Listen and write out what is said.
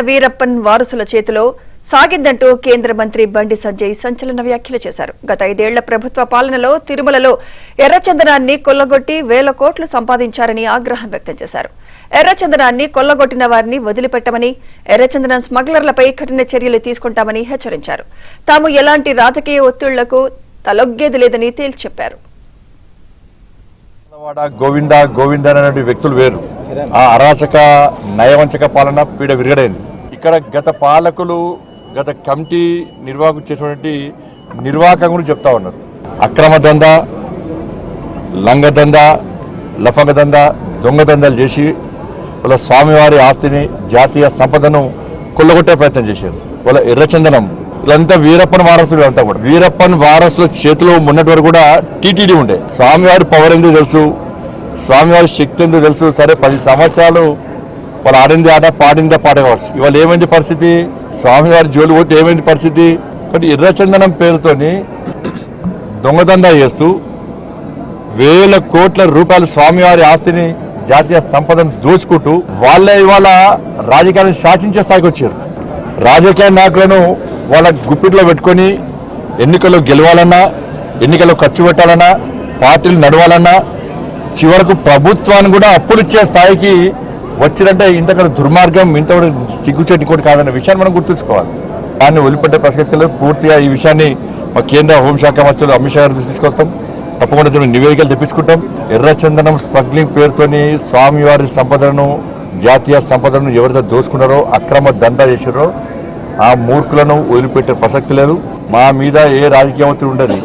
వీరప్పన్ వారసుల చేతిలో సాగిందంటూ కేంద్ర మంత్రి బండి సంజయ్ సంచలన వ్యాఖ్యలు చేశారు. గత 5 ఏళ్ల ప్రభుత్వ పాలనలో తిరుమలలో ఎర్రచందనాన్ని కొల్లగొట్టి వేల కోట్లు సంపాదించారని ఆగ్రహం వ్యక్తం చేశారు. ఎర్రచందనాన్ని కొల్లగొట్టిన వారిని వదిలిపెట్టమని, ఎర్రచందనం స్మగ్లర్లపై కఠిన చర్యలు తీసుకుంటామని హెచ్చరించారు. తాము ఎలాంటి రాజకీయ ఒత్తిళ్లకు తలొగ్గేది లేదని తేల్చి చెప్పారు. గోవింద గోవింద అనే వ్యక్తులు వేరు. ఆ అరాచక నయవంచక పాలన పీడ విరగడైంది. ఇక్కడ గత పాలకులు, గత కమిటీ నిర్వాహకులు చేసినటువంటి నిర్వాహకం గురించి చెప్తా ఉన్నారు. అక్రమ దందా, లంగదందా, లఫంగ దందా, దొంగ దందాలు చేసి వాళ్ళ స్వామివారి ఆస్తిని, జాతీయ సంపదను కొల్లగొట్టే ప్రయత్నం చేశారు. వాళ్ళ ఎర్రచందనం వీళ్ళంతా వీరప్పన్ వారసులు. అంతా కూడా వీరప్పన్ వారసుల చేతిలో మొన్నటి వరకు కూడా టీటీడీ ఉండే. స్వామివారి పవర్ ఎందుకు తెలుసు, స్వామివారి శక్తి ఎందుకు తెలుసు. సరే 10 సంవత్సరాలు వాళ్ళు ఆడింది ఆట, పాడిందే పాట కావచ్చు. ఇవాళ ఏమైంది పరిస్థితి? స్వామివారి జోలు పోతే ఏమైంది పరిస్థితి? కాబట్టి ఎర్రచందనం పేరుతోని దొంగదందా చేస్తూ వేల కోట్ల రూపాయలు స్వామివారి ఆస్తిని, జాతీయ సంపదను దోచుకుంటూ వాళ్ళే ఇవాళ రాజకీయాలను శాసించే స్థాయికి వచ్చారు. రాజకీయ నాయకులను వాళ్ళ గుప్పిట్లో పెట్టుకొని ఎన్నికల్లో గెలవాలన్నా, ఎన్నికల్లో ఖర్చు పెట్టాలన్నా, పార్టీలు నడవాలన్నా, చివరకు ప్రభుత్వాన్ని కూడా అప్పులు ఇచ్చే స్థాయికి వచ్చిందంటే ఇంతకన్నా దుర్మార్గం, ఇంత సిగ్గుచేటి కూడా కాదన్న విషయాన్ని మనం గుర్తుంచుకోవాలి. దాన్ని వదిలిపెట్టే ప్రసక్తిలో పూర్తిగా ఈ విషయాన్ని మా కేంద్ర హోంశాఖ మంత్రులు అమిత్ షా గారు తీసుకొస్తాం. తప్పకుండా నివేదికలు తెప్పించుకుంటాం. ఎర్రచందనం స్మగ్లింగ్ పేరుతోని స్వామివారి సంపదను, జాతీయ సంపదను ఎవరైతే దోచుకున్నారో, అక్రమ దందా చేశారో ఆ మూర్ఖులను వదిలిపెట్టే ప్రసక్తి లేదు. మా మీద ఏ రాజకీయ ఒత్తిడి ఉండదు.